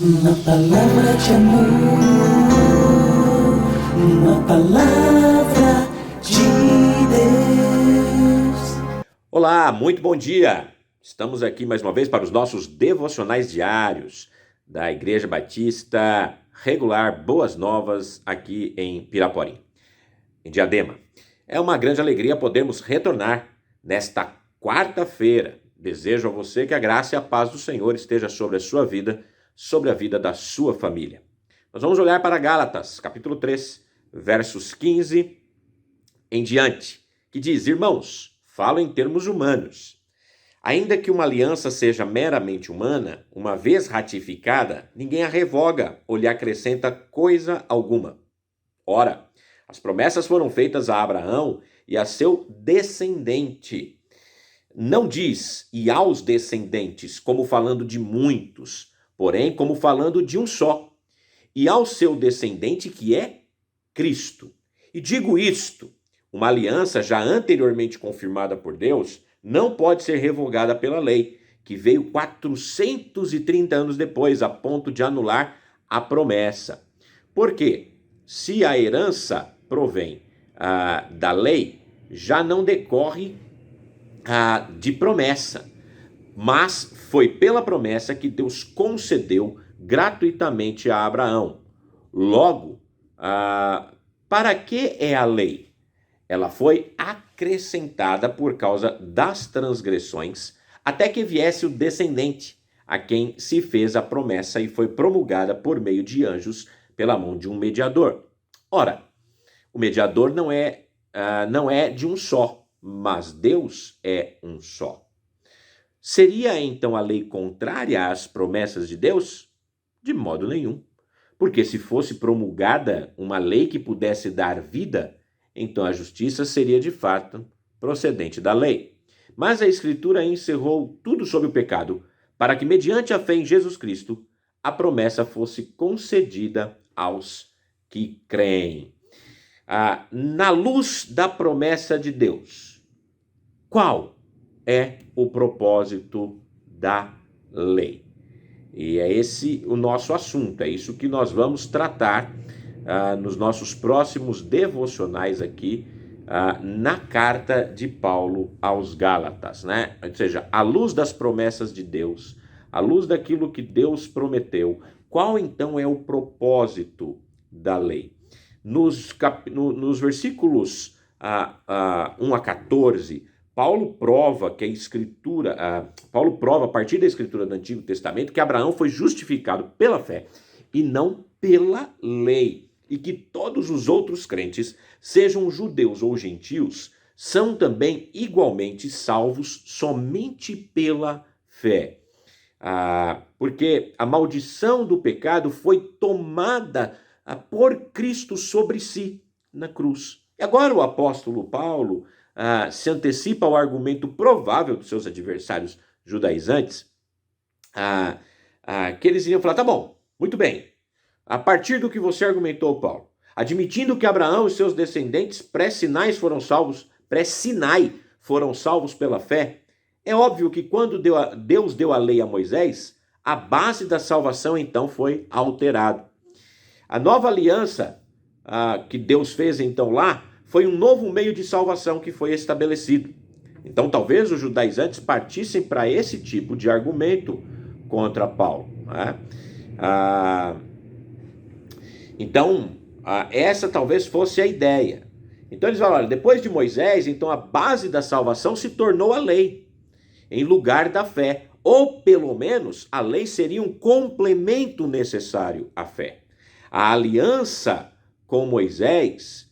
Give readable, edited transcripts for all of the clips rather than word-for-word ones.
Uma palavra de amor, uma palavra de Deus. Olá, muito bom dia! Estamos aqui mais uma vez para os nossos devocionais diários da Igreja Batista Regular Boas Novas aqui em Piraporim, em Diadema. É uma grande alegria podermos retornar nesta quarta-feira. Desejo a você que a graça e a paz do Senhor esteja sobre a sua vida, sobre a vida da sua família. Nós vamos olhar para Gálatas, capítulo 3, versos 15 em diante, que diz: Irmãos, falo em termos humanos. Ainda que uma aliança seja meramente humana, uma vez ratificada, ninguém a revoga ou lhe acrescenta coisa alguma. Ora, as promessas foram feitas a Abraão e a seu descendente. Não diz e aos descendentes, como falando de muitos, porém como falando de um só, e ao seu descendente que é Cristo. E digo isto: uma aliança já anteriormente confirmada por Deus não pode ser revogada pela lei, que veio 430 anos depois, a ponto de anular a promessa. Por quê? Se a herança provém da lei, já não decorre de promessa, mas foi pela promessa que Deus concedeu gratuitamente a Abraão. Logo, para que é a lei? Ela foi acrescentada por causa das transgressões, até que viesse o descendente, a quem se fez a promessa e foi promulgada por meio de anjos pela mão de um mediador. Ora, o mediador não é de um só, mas Deus é um só. Seria então a lei contrária às promessas de Deus? De modo nenhum. Porque se fosse promulgada uma lei que pudesse dar vida, então a justiça seria de fato procedente da lei. Mas a Escritura encerrou tudo sobre o pecado, para que, mediante a fé em Jesus Cristo, a promessa fosse concedida aos que creem. Na luz da promessa de Deus, qual é o propósito da lei? E é esse o nosso assunto, é isso que nós vamos tratar nos nossos próximos devocionais aqui, na carta de Paulo aos Gálatas, né? Ou seja, à luz das promessas de Deus, à luz daquilo que Deus prometeu, qual então é o propósito da lei? Nos versículos 1 a 14, Paulo prova que a Escritura, Paulo prova a partir da Escritura do Antigo Testamento que Abraão foi justificado pela fé e não pela lei, e que todos os outros crentes, sejam judeus ou gentios, são também igualmente salvos somente pela fé. Porque a maldição do pecado foi tomada por Cristo sobre si na cruz. E agora o apóstolo Paulo se antecipa ao argumento provável dos seus adversários judaizantes, que eles iriam falar: tá bom, muito bem, a partir do que você argumentou, Paulo, admitindo que Abraão e seus descendentes pré-Sinai foram salvos pela fé, é óbvio que quando Deus deu a lei a Moisés, a base da salvação então foi alterada. A nova aliança que Deus fez então lá foi um novo meio de salvação que foi estabelecido. Então talvez os judaizantes partissem para esse tipo de argumento contra Paulo, né? Então, essa talvez fosse a ideia. Então eles falam: olha, depois de Moisés, então a base da salvação se tornou a lei, em lugar da fé. Ou, pelo menos, a lei seria um complemento necessário à fé. A aliança com Moisés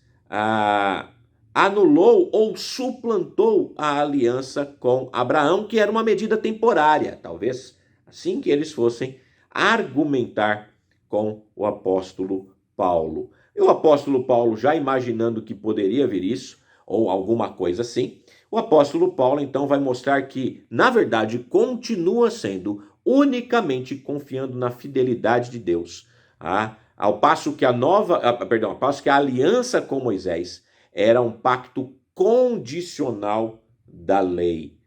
anulou ou suplantou a aliança com Abraão, que era uma medida temporária. Talvez assim que eles fossem argumentar com o apóstolo Paulo. E o apóstolo Paulo, já imaginando que poderia vir isso, ou alguma coisa assim, o apóstolo Paulo então vai mostrar que, na verdade, continua sendo unicamente confiando na fidelidade de Deus, ao passo que ao passo que a aliança com Moisés era um pacto condicional da lei.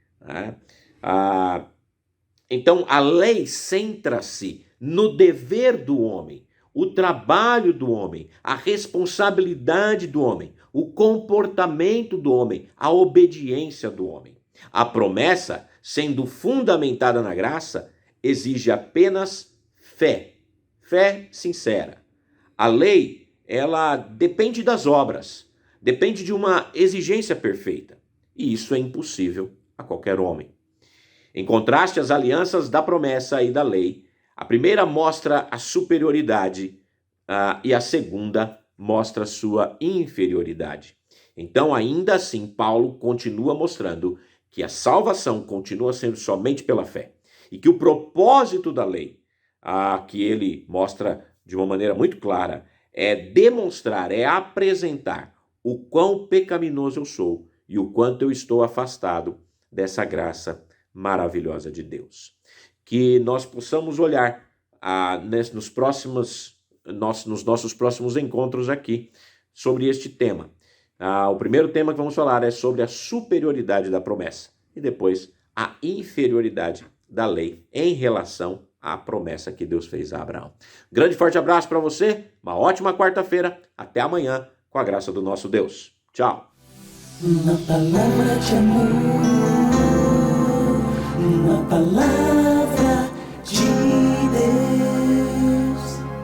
Então, a lei centra-se no dever do homem, o trabalho do homem, a responsabilidade do homem, o comportamento do homem, a obediência do homem. A promessa, sendo fundamentada na graça, exige apenas fé, fé sincera. A lei, ela depende das obras, depende de uma exigência perfeita, e isso é impossível a qualquer homem. Em contraste às alianças da promessa e da lei, a primeira mostra a superioridade e a segunda mostra sua inferioridade. Então, ainda assim, Paulo continua mostrando que a salvação continua sendo somente pela fé e que o propósito da lei, que ele mostra de uma maneira muito clara, é demonstrar, é apresentar o quão pecaminoso eu sou e o quanto eu estou afastado dessa graça maravilhosa de Deus. Que nós possamos olhar nos nossos próximos encontros aqui sobre este tema. O primeiro tema que vamos falar é sobre a superioridade da promessa e depois a inferioridade da lei em relação à promessa que Deus fez a Abraão. Grande forte abraço para você, uma ótima quarta-feira, até amanhã, com a graça do nosso Deus. Tchau! Uma palavra de amor, uma palavra de Deus.